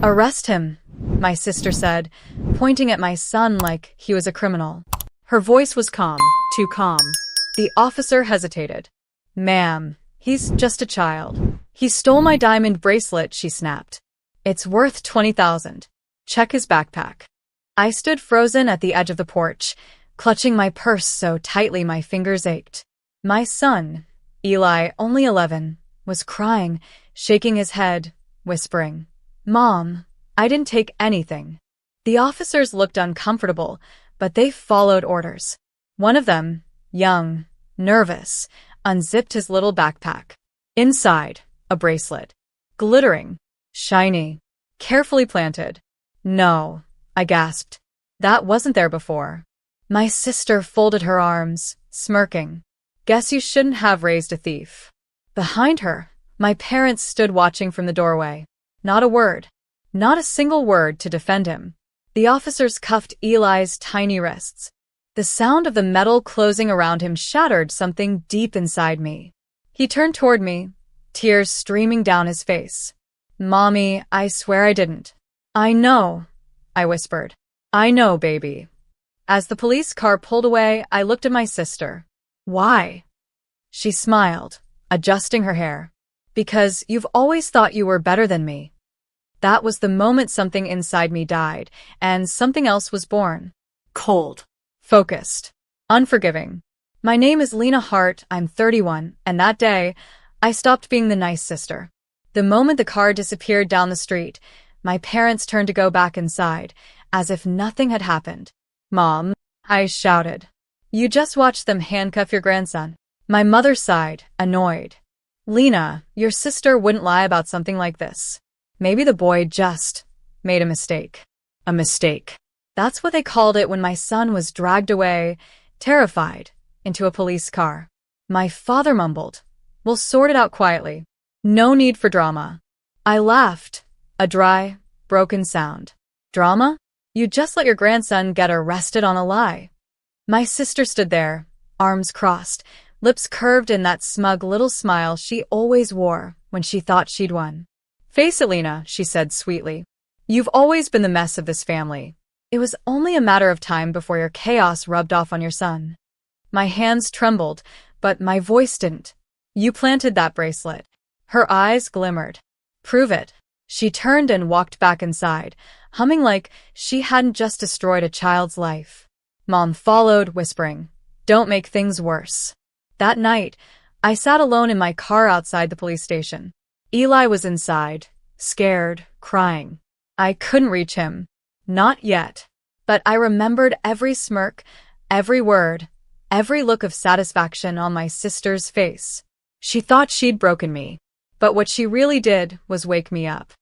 "Arrest him," my sister said, pointing at my son like he was a criminal. Her voice was calm, too calm. The officer hesitated. "Ma'am, he's just a child. He stole my diamond bracelet," she snapped. "It's worth 20,000. Check his backpack." I stood frozen at the edge of the porch, clutching my purse so tightly my fingers ached. My son, Eli, only 11, was crying, shaking his head, whispering, "Mom, I didn't take anything." The officers looked uncomfortable, but they followed orders. One of them, young, nervous, unzipped his little backpack. Inside, a bracelet. Glittering, shiny, carefully planted. "No," I gasped. "That wasn't there before." My sister folded her arms, smirking. "Guess you shouldn't have raised a thief." Behind her, my parents stood watching from the doorway. Not a word, not a single word to defend him. The officers cuffed Eli's tiny wrists. The sound of the metal closing around him shattered something deep inside me. He turned toward me, tears streaming down his face. "Mommy, I swear I didn't." "I know," I whispered. "I know, baby." As the police car pulled away, I looked at my sister. "Why?" She smiled, adjusting her hair. "Because you've always thought you were better than me." That was the moment something inside me died, and something else was born. Cold. Focused. Unforgiving. My name is Lena Hart, I'm 31, and that day, I stopped being the nice sister. The moment the car disappeared down the street, my parents turned to go back inside, as if nothing had happened. "Mom," I shouted. "You just watched them handcuff your grandson." My mother sighed, annoyed. "Lena, your sister wouldn't lie about something like this. Maybe the boy just made a mistake." A mistake. That's what they called it when my son was dragged away, terrified, into a police car. My father mumbled, "We'll sort it out quietly. No need for drama." I laughed, a dry, broken sound. "Drama? You just let your grandson get arrested on a lie." My sister stood there, arms crossed, lips curved in that smug little smile she always wore when she thought she'd won. "Face it, Lena," she said sweetly. "You've always been the mess of this family. It was only a matter of time before your chaos rubbed off on your son." My hands trembled, but my voice didn't. "You planted that bracelet." Her eyes glimmered. "Prove it." She turned and walked back inside, humming like she hadn't just destroyed a child's life. Mom followed, whispering, "Don't make things worse." That night, I sat alone in my car outside the police station. Eli was inside, scared, crying. I couldn't reach him. Not yet. But I remembered every smirk, every word, every look of satisfaction on my sister's face. She thought she'd broken me, but what she really did was wake me up.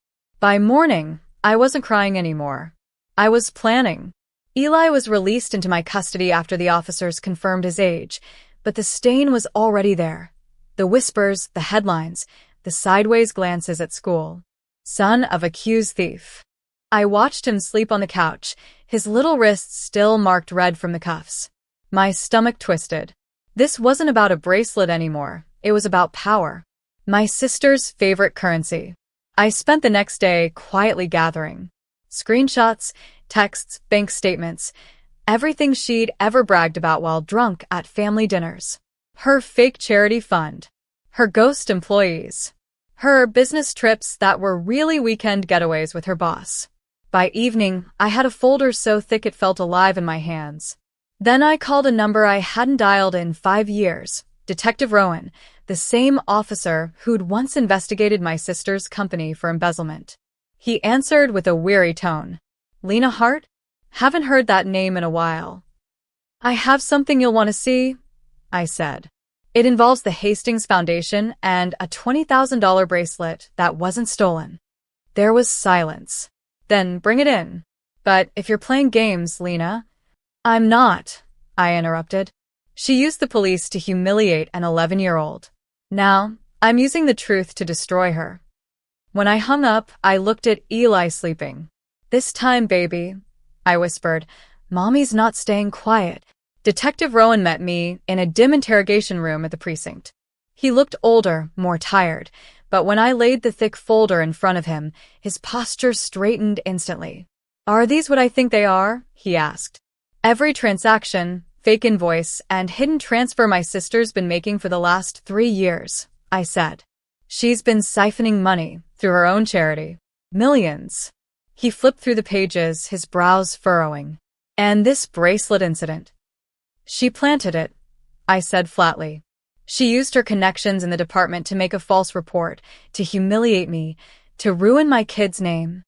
By morning, I wasn't crying anymore. I was planning. Eli was released into my custody after the officers confirmed his age, but the stain was already there. The whispers, the headlines, the sideways glances at school. Son of accused thief. I watched him sleep on the couch, his little wrists still marked red from the cuffs. My stomach twisted. This wasn't about a bracelet anymore. It was about power. My sister's favorite currency. I spent the next day quietly gathering. Screenshots, texts, bank statements, everything she'd ever bragged about while drunk at family dinners. Her fake charity fund. Her ghost employees. Her business trips that were really weekend getaways with her boss. By evening, I had a folder so thick it felt alive in my hands. Then I called a number I hadn't dialed in 5 years. Detective Rowan, the same officer who'd once investigated my sister's company for embezzlement. He answered with a weary tone. "Lena Hart? Haven't heard that name in a while." "I have something you'll want to see," I said. "It involves the Hastings Foundation and a $20,000 bracelet that wasn't stolen." There was silence. "Then bring it in." "But if you're playing games, Lena." "I'm not," I interrupted. She used the police to humiliate an 11-year-old. Now, I'm using the truth to destroy her. When I hung up, I looked at Eli sleeping. "This time, baby," I whispered, "Mommy's not staying quiet." Detective Rowan met me in a dim interrogation room at the precinct. He looked older, more tired, But when I laid the thick folder in front of him, his posture straightened instantly. "Are these what I think they are?" he asked. "Every transaction, fake invoice, and hidden transfer my sister's been making for the last 3 years," I said. "She's been siphoning money through her own charity. Millions." He flipped through the pages, his brows furrowing. "And this bracelet incident?" "She planted it," I said flatly. "She used her connections in the department to make a false report, to humiliate me, to ruin my kid's name."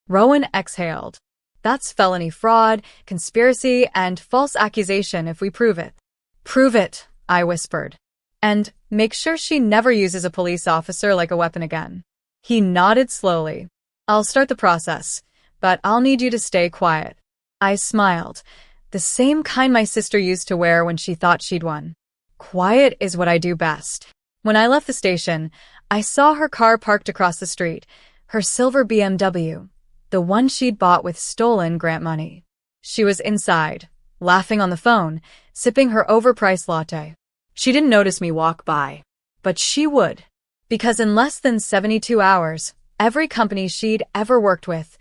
Rowan exhaled. "That's felony fraud, conspiracy, and false accusation if we prove it." "Prove it," I whispered. "And make sure she never uses a police officer like a weapon again." He nodded slowly. "I'll start the process, but I'll need you to stay quiet." I smiled, the same kind my sister used to wear when she thought she'd won. Quiet is what I do best. When I left the station, I saw her car parked across the street, her silver BMW, the one she'd bought with stolen grant money. She was inside, laughing on the phone, sipping her overpriced latte. She didn't notice me walk by, but she would, because in less than 72 hours, every company she'd ever worked with,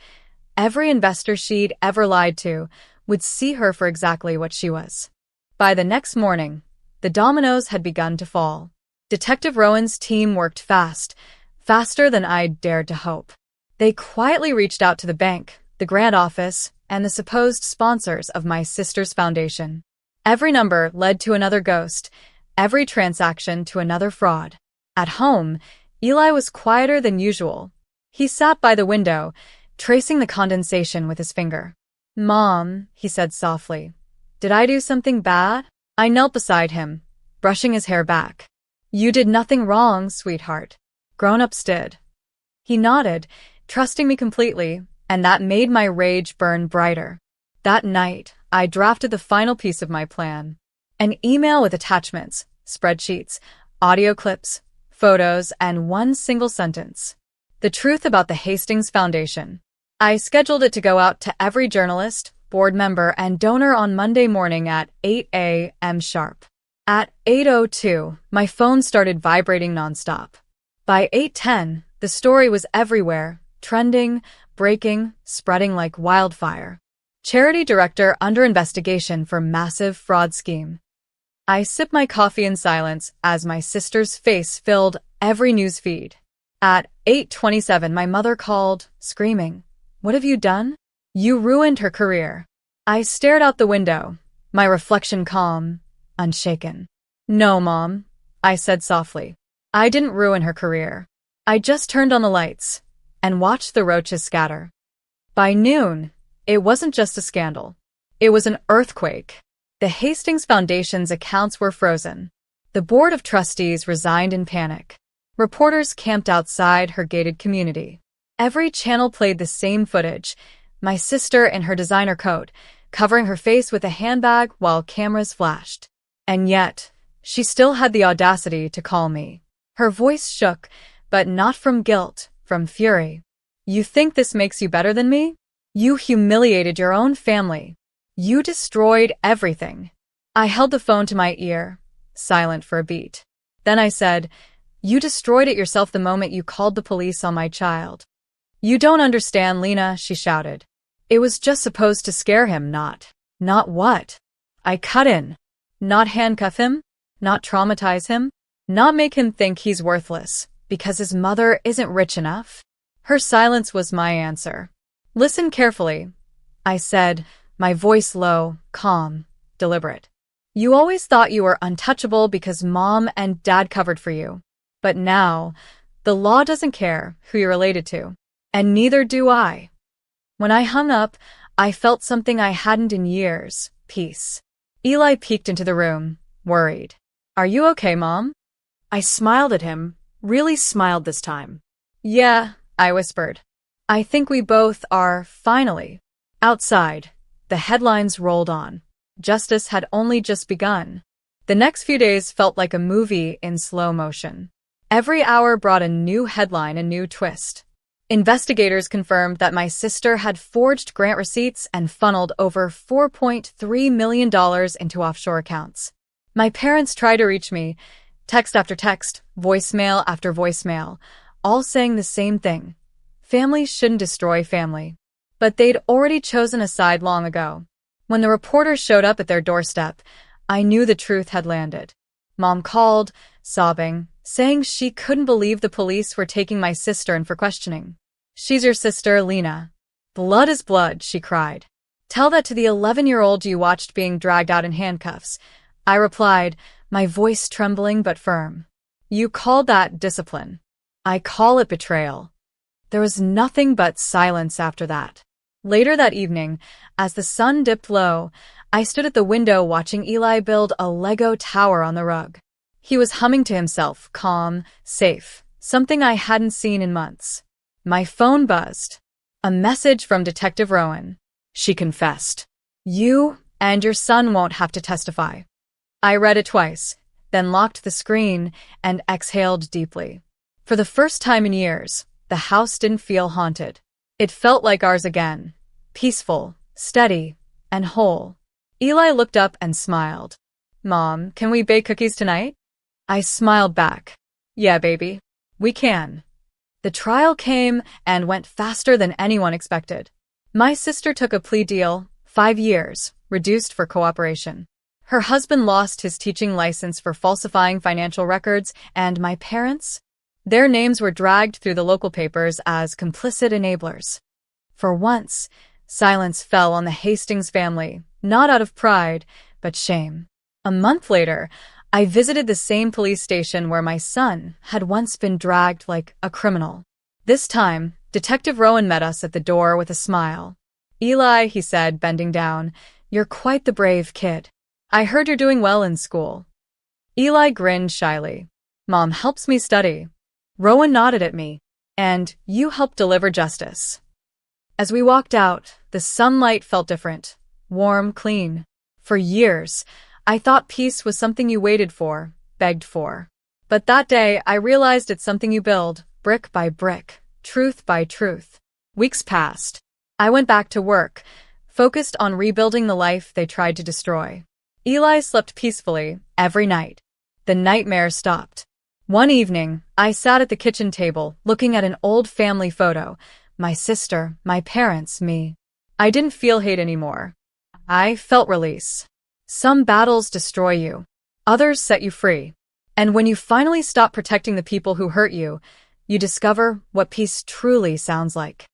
every investor she'd ever lied to, would see her for exactly what she was. By the next morning, the dominoes had begun to fall. Detective Rowan's team worked fast, faster than I'd dared to hope. They quietly reached out to the bank, the grant office, and the supposed sponsors of my sister's foundation. Every number led to another ghost, every transaction to another fraud. At home, Eli was quieter than usual. He sat by the window, tracing the condensation with his finger. "Mom," he said softly, "did I do something bad?" I knelt beside him, brushing his hair back. "You did nothing wrong, sweetheart. Grown-ups did." He nodded, trusting me completely, and that made my rage burn brighter. That night, I drafted the final piece of my plan. An email with attachments, spreadsheets, audio clips, photos, and one single sentence. The truth about the Hastings Foundation. I scheduled it to go out to every journalist, board member, and donor on Monday morning at 8 a.m. sharp. At 8:02, my phone started vibrating nonstop. By 8:10, the story was everywhere, trending, breaking, spreading like wildfire. Charity director under investigation for massive fraud scheme. I sipped my coffee in silence as my sister's face filled every news feed. At 8:27, my mother called, screaming, "What have you done? You ruined her career." I stared out the window, my reflection calm, unshaken. "No, Mom," I said softly. "I didn't ruin her career. I just turned on the lights and watched the roaches scatter." By noon, it wasn't just a scandal. It was an earthquake. The Hastings Foundation's accounts were frozen. The board of trustees resigned in panic. Reporters camped outside her gated community. Every channel played the same footage, my sister in her designer coat, covering her face with a handbag while cameras flashed. And yet, she still had the audacity to call me. Her voice shook, but not from guilt, from fury. "You think this makes you better than me? You humiliated your own family. You destroyed everything." I held the phone to my ear, silent for a beat. Then I said, "You destroyed it yourself the moment you called the police on my child." "You don't understand, Lena," she shouted. "It was just supposed to scare him, not what?" I cut in. "Not handcuff him? Not traumatize him? Not make him think he's worthless because his mother isn't rich enough?" Her silence was my answer. "Listen carefully," I said, my voice low, calm, deliberate. "You always thought you were untouchable because Mom and Dad covered for you. But now, the law doesn't care who you're related to. And neither do I." When I hung up, I felt something I hadn't in years, peace. Eli peeked into the room, worried. "Are you okay, Mom?" I smiled at him, really smiled this time. "Yeah," I whispered. "I think we both are, finally." Outside, the headlines rolled on. Justice had only just begun. The next few days felt like a movie in slow motion. Every hour brought a new headline, a new twist. Investigators confirmed that my sister had forged grant receipts and funneled over $4.3 million into offshore accounts. My parents tried to reach me, text after text, voicemail after voicemail, all saying the same thing. Families shouldn't destroy family. But they'd already chosen a side long ago. When the reporters showed up at their doorstep, I knew the truth had landed. Mom called, sobbing, saying she couldn't believe the police were taking my sister in for questioning. "She's your sister, Lena. Blood is blood," she cried. "Tell that to the 11-year-old you watched being dragged out in handcuffs." I replied, my voice trembling but firm. "You called that discipline. I call it betrayal." There was nothing but silence after that. Later that evening, as the sun dipped low, I stood at the window watching Eli build a Lego tower on the rug. He was humming to himself, calm, safe, something I hadn't seen in months. My phone buzzed. A message from Detective Rowan. She confessed. "You and your son won't have to testify." I read it twice, then locked the screen and exhaled deeply. For the first time in years, the house didn't feel haunted. It felt like ours again, peaceful, steady, and whole. Eli looked up and smiled. "Mom, can we bake cookies tonight?" I smiled back. "Yeah, baby, we can." The trial came and went faster than anyone expected. My sister took a plea deal, 5 years, reduced for cooperation. Her husband lost his teaching license for falsifying financial records, and my parents? Their names were dragged through the local papers as complicit enablers. For once, silence fell on the Hastings family, not out of pride, but shame. A month later, I visited the same police station where my son had once been dragged like a criminal. This time, Detective Rowan met us at the door with a smile. "Eli," he said, bending down, "you're quite the brave kid. I heard you're doing well in school." Eli grinned shyly. "Mom helps me study." Rowan nodded at me. "And you helped deliver justice." As we walked out, the sunlight felt different. Warm, clean. For years, I thought peace was something you waited for, begged for. But that day, I realized it's something you build, brick by brick, truth by truth. Weeks passed. I went back to work, focused on rebuilding the life they tried to destroy. Eli slept peacefully every night. The nightmare stopped. One evening, I sat at the kitchen table, looking at an old family photo. My sister, my parents, me. I didn't feel hate anymore. I felt release. Some battles destroy you. Others set you free. And when you finally stop protecting the people who hurt you, you discover what peace truly sounds like.